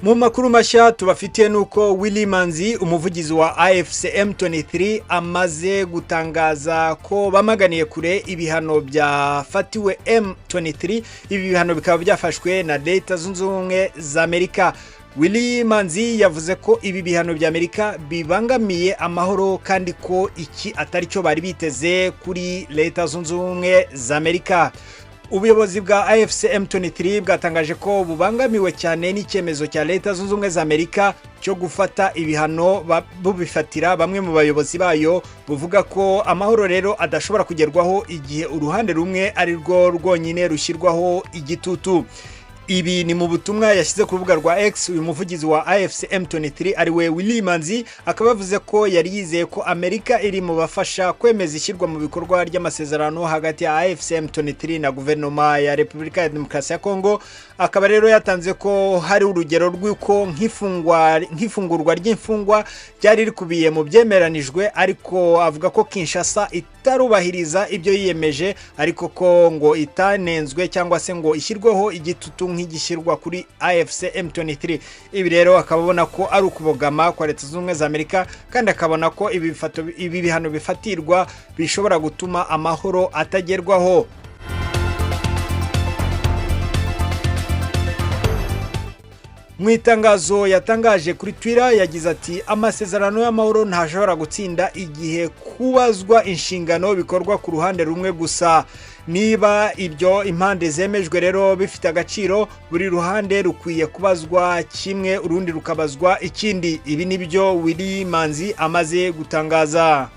Mu makuru mashya tubafitiye nuko Willy Manzi umuvugizi wa AFC M23 amaze gutangaza ko bamaganiye kure ibihano byafatiwe M23. Ibi bihano bikaba byafashwe na Leta Zunze Ubumwe za Amerika. Willy Manzi yavuze ko ibi bihano bya Amerika bibangamiye amahoro kandi ko iki atari cyo bari biteze kuri Leta Zunze Ubumwe za Amerika. Ubuyobozi bwa AFC M23 bwatangaje ko bubangamiwe cyane n'icyemezo cya Leta Zunze Ubumwe za Amerika cyo gufata ibihano bubifatira bamwe mu bayobozi bayo, buvuga ko amahoro rero adashobora kugerwaho igihe uruhande rumwe ari rwo rwonyine rushyirwaho igitutu. Ibi ni mu butumwa yashyize ku rubuga rwa X. Uyu muvugizi wa AFC M23 ari we Willy Manzi akaba yavuze ko yari yizeye ko Amerika iri mu bafasha kwemeza ishyirwa mu bikorwa ry'amasezerano hagati ya AFC M23 na guverinoma ya Repubulika ya Demokarasi ya Kongo. Akaba rero yatanze ko hari urugero rw'uko nk'ifungurwa ry'imfungwa ryari rikubiye mu byemeranijwe, ariko avuga ko Kinshasa itarubahiriza ibyo yiyemeje, ariko ko ngo itanenzwe cyangwa se ngo ishyirweho igitutu nk'igishyirwa kuri AFC M23. Ibi rero akabona ko ari ukubogama kwa Leta Zunze Ubumwe za Amerika, kandi akabona ko ibi bihano bifatirwa bishobora gutuma amahoro atagerwaho. Mu itangazo yatangaje kuri Twitter yagize ati amasezerano y'amahoro ntashobora gutsinda igihe kubazwa inshingano bikorwa ku ruhande rumwe gusa. Niba ibyo impande zemejwe rero bifite agaciro, buri ruhande rukwiye kubazwa kimwe urundi rukabazwa ikindi. Ibi nibyo Willy Manzi amaze gutangaza.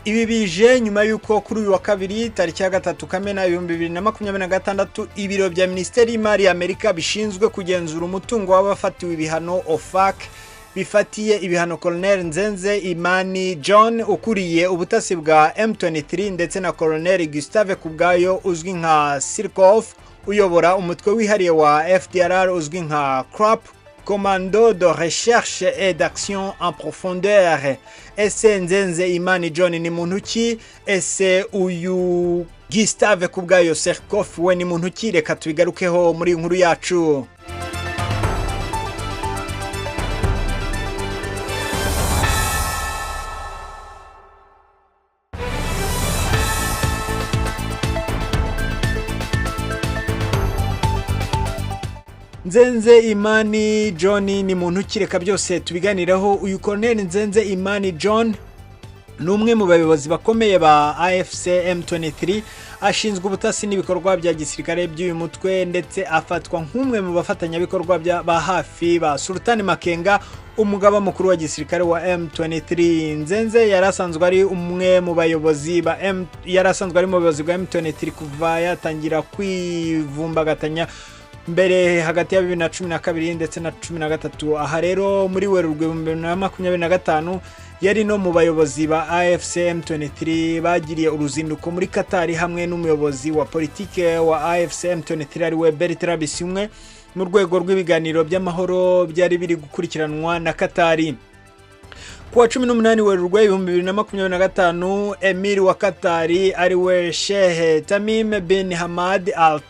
Ibi bije nyuma yuko kuri uyu wa kabiri tariki ya 3 Kamena 2026 ibiro bya Minisiteri y'Imari ya Amerika bishinzwe kugenzura umutungo w'abafatiwe ibihano OFAC bifatiye ibihano Colonel Nzenze Imani John ukuriye ubutasi bwa M23 ndetse na Colonel Gustave Kubwayo uzwi nka Sirkov uyobora umutwe wihariye wa FDLR uzwi nka CROP, Commando de recherche et d'action en profondeur. Ese Nzenze Imani John ni muntu ki? Ese uyu Gustave Kubwayo Sirkov we ni muntu ki? Reka tubigarukeho muri inkuru yacu. Nzenze Imani John ni muntu kireka byose tubiganiraho. Uyu Colonel Nzenze Imani John numwe mu bayobozi bakomeye ba AFC M23, ashinzwe ubutasi n'ibikorwa bya gisirikare by'uyu mutwe ndetse afatwa nk'umwe mu bafatanyabikorwa ba hafi ba Sultan Makenga, umugaba mukuru wa gisirikare wa M23. Nzenze yarasanzwe ari umwe mu bayobozi ba M23 kuva yatangira kwivumbagatanya mbere hagati ya 2012 ndetse na 2013. Aha rero muri Werurwe 2025 yari no mu bayobozi ba AFC M23 bagiriye uruzinduko muri Qatar hamwe n'umuyobozi wa politike wa AFC M23 ari we Bertrand Bisimwe mu rwego rw'ibiganiro by'amahoro byari biri gukurikiranwa na Qatar. Kuwa 18 Werurwe 2025 Emir wa Qatar ari we Sheikh Tamim bin Hamad Al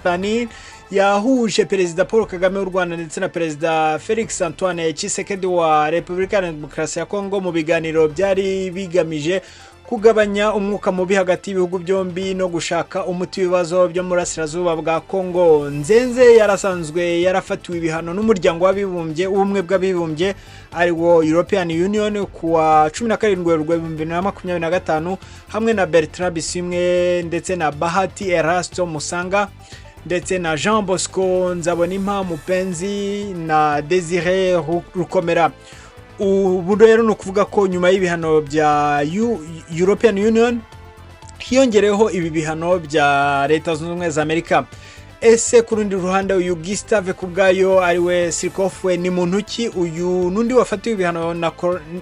Thani yahuje Perezida Paul Kagame w'u Rwanda ndetse na Perezida Felix Antoine Tshisekedi wa Repubulika ya Demokarasi ya Kongo mu biganiro byari bigamije kugabanya umwuka mubi hagati y'ibihugu byombi no gushaka umuti w'ibibazo byo muri Asirazuba bwa Kongo. Nzenze yarasanzwe yarafatiwe ibihano n'umuryango w'abibumbye ubumwe bw'abibumbye ari wo European Union kuwa 17 Werurwe 2025 hamwe na Bertrand Bisimwe ndetse na Bahati Erasto Musanga ndetse na Jean Bosco Nzabonimpa Mupenzi na Desire Rukomera. Ubu rero no kuvuga ko nyuma y'ibihano bya European Union hiyongereho ibi bihano bya Leta Zunze Ubumwe za Amerika. Ese ku rundi ruhande uyu Gustave Kubwayo ari we Sirkov we ni muntu ki? Uyu nundi wafatiwe ibihano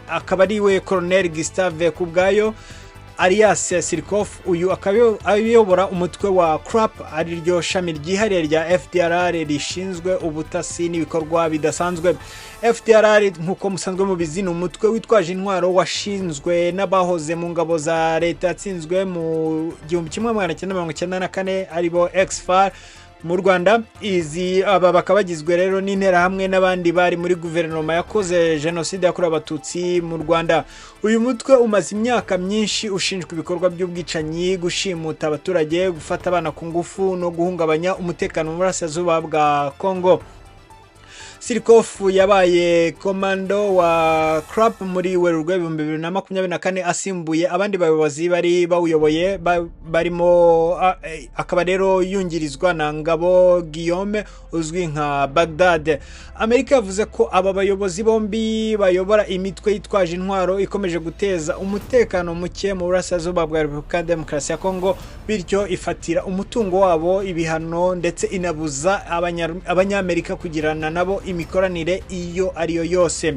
akaba ari we Colonel Gustave Kubwayo alias Sirkov. Uyu akayobora umutwe wa CROP ari ryo shami ryihariye rya FDLR rishinzwe ubutasi n'ibikorwa bidasanzwe. FDLR nkuko musanzwe mu bizini umutwe witwaje intwaro washinzwe n'abahoze mu ngabo za leta yatsinzwe mu 1994 aribo XFAR mu Rwanda. Aba bakaba bagizwe rero n'interahamwe n'abandi bari muri guverinoma yakoze jenoside yakorewe abatutsi mu Rwanda. Uyu mutwe umaze imyaka myinshi ushinjwa ibikorwa by'ubwicanyi, gushimuta abaturage, gufata abana ku ngufu no guhungabanya umutekano mu burasirazuba bwa Congo. Sirikofu yabaye komando wa CRAP muri Werurwe 2024 asimbuye abandi bayobozi bari bawuyoboye barimo akaba rero yungirizwa na Ngabo Guillaume uzwi nka Baghdad. Amerika yavuze ko aba bayobozi bombi bayobora imitwe yitwaje intwaro ikomeje guteza umutekano muke mu burasirazuba bwa Repubulika ya Demokarasi ya Congo, bityo ifatira umutungo wabo ibihano ndetse inabuza abanyamerika kugirana nabo imikoranire iyo ariyo yose.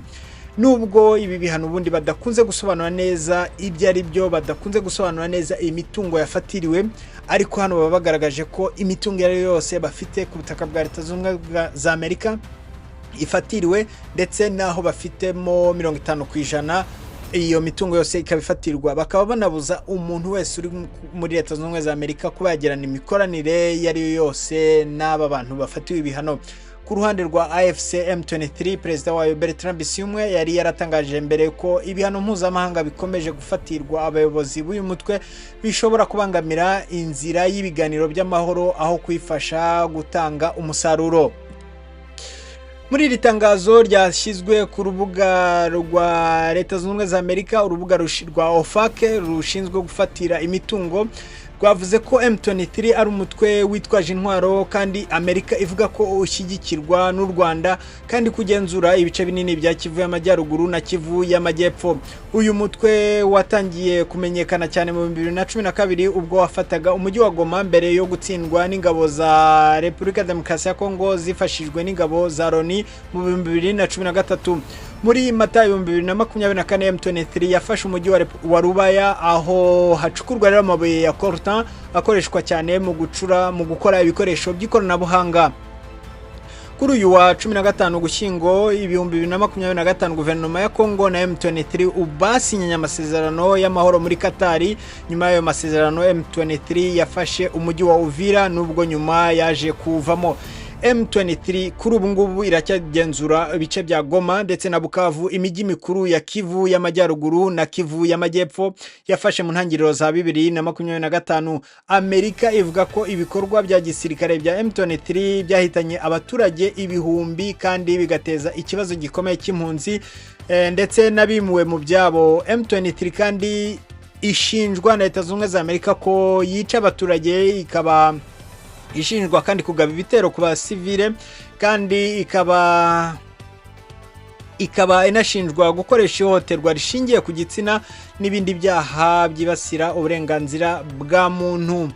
Nubwo ibi bihano ubundi badakunze gusobanura neza ibyo ari byo, badakunze gusobanura neza imitungo yafatiriwe, ariko hano baba bagaragaje ko imitungo ari yose bafite ku butaka bwa Leta Zunze Ubumwe za Amerika ifatiriwe, ndetse naho bafitemo 50% iyo mitungo yose ikabifatirwa. Bakaba banabuza umuntu wese uri muri Leta Zunze Ubumwe za Amerika kuba yagirana imikoranire yari yose n'aba bantu bafatiwe ibihano. Ku ruhande rwa AFC M23, perezida wayo Bertrand Bisimwe yari yaratangaje mbere ko ibihano mpuzamahanga bikomeje gufatirwa abayobozi b'uyu mutwe bishobora kubangamira inzira y'ibiganiro by'amahoro aho kwifasha gutanga umusaruro. Muri iri tangazo ryashyizwe ku rubuga rwa Leta Zunze Ubumwe za Amerika, urubuga rwa OFAC rushinzwe gufatira imitungo, rwavuze ko M23 ari umutwe witwaje intwaro kandi Amerika ivuga ko ushyigikirwa n'u Rwanda kandi kugenzura ibice binini bya Kivu y'Amajyaruguru na Kivu y'Amajyepfo. Uyu mutwe watangiye kumenyekana cyane mu 2012 ubwo wafataga umujyi wa Goma mbere yo gutsindwa n'ingabo za Repubulika ya Demokarasi ya Congo zifashijwe n'ingabo za Loni mu 2013. Muri Mata 2024 M23 yafashe umujyi wa Rubaya aho hacukurwa rero amabuye ya coltan akoreshwa cyane mu gukora ibikoresho by'ikoranabuhanga. Kuri uyu wa 15 Gushyingo 2025 guverinoma ya Congo na M23 ubasinyanye amasezerano y'amahoro muri Katari. Nyuma y'ayo masezerano M23 yafashe umujyi wa Uvira nubwo nyuma yaje kuvamo. M23 kuri ubu ngubu iracyagenzura ibice bya Goma ndetse na Bukavu, imijyi mikuru ya Kivu y'Amajyaruguru na Kivu y'Amajyepfo yafashe mu ntangiriro za 2025. Amerika ivuga ko ibikorwa bya gisirikare bya M23 byahitanye abaturage ibihumbi kandi bigateza ikibazo gikomeye cy'impunzi ndetse nabimuwe mu byabo. M23 kandi ishinjwa na Leta Zunze Ubumwe za Amerika ko yica abaturage, ikaba ishinjwa kandi kugaba ibitero ku basivile, kandi ikaba inashinjwa gukoresha ihohoterwa rishingiye ku gitsina n'ibindi byaha byibasira uburenganzira bwa muntu.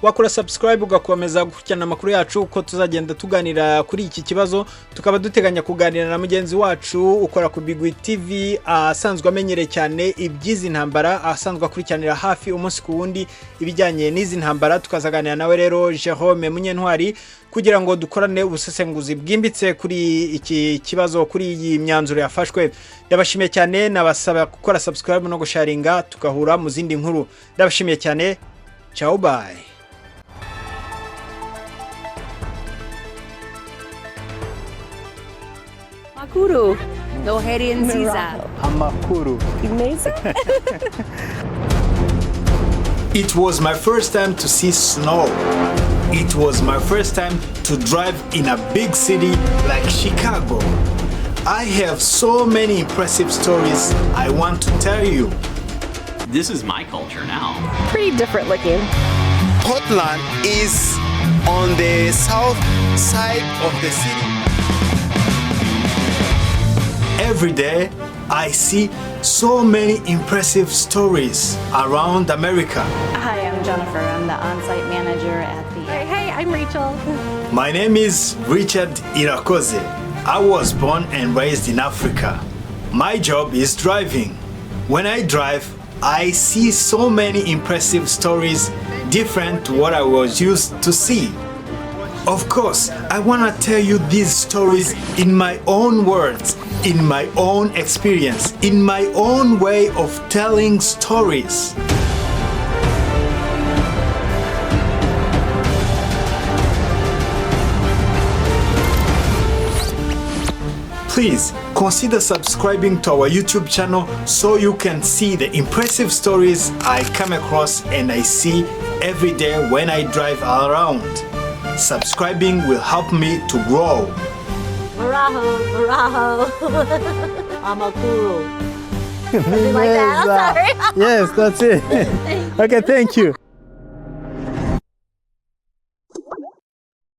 Wakora subscribe ugakomeza gukurikirana amakuru yacu uko tuzagenda tuganira kuri iki kibazo. Tukaba duteganya kuganira na mugenzi wacu ukora ku Bigwi TV asanzwe amenyereye cyane ibyizi ntambara, asanzwe akurikiranira hafi umunsi ku wundi ibijyanye n'izi ntambara. Tukazaganira nawe rero Jerome Munyentwari kugira ngo dukorane ubusesenguzi bwimbitse kuri iki kibazo, kuri iyi myanzuro yafashwe. Ndabashimiye cyane, nabasaba gukora subscribe no gusharinga, tukahura mu zindi nkuru. Ndabashimiye cyane, ciao bye. Makuru, no heri nziza. Amakuru. Amazing. It was my first time to see snow. It was my first time to drive in a big city like Chicago. I have so many impressive stories I want to tell you. This is my culture now. Pretty different looking. Portland is on the south side of the city. Every day, I see so many impressive stories around America. Hi, I'm Jennifer. I'm the on-site manager at the... Hey, I'm Rachel. My name is Richard Irakoze. I was born and raised in Africa. My job is driving. When I drive, I see so many impressive stories different to what I was used to see. Of course, I want to tell you these stories in my own words, in my own experience, in my own way of telling stories. Please consider subscribing to our YouTube channel so you can see the impressive stories I come across and I see every day when I drive around. Subscribing will help me to grow. Maraho, maraho. Amakuru. Something like that. I'm sorry. Yes, that's it. Okay, thank you.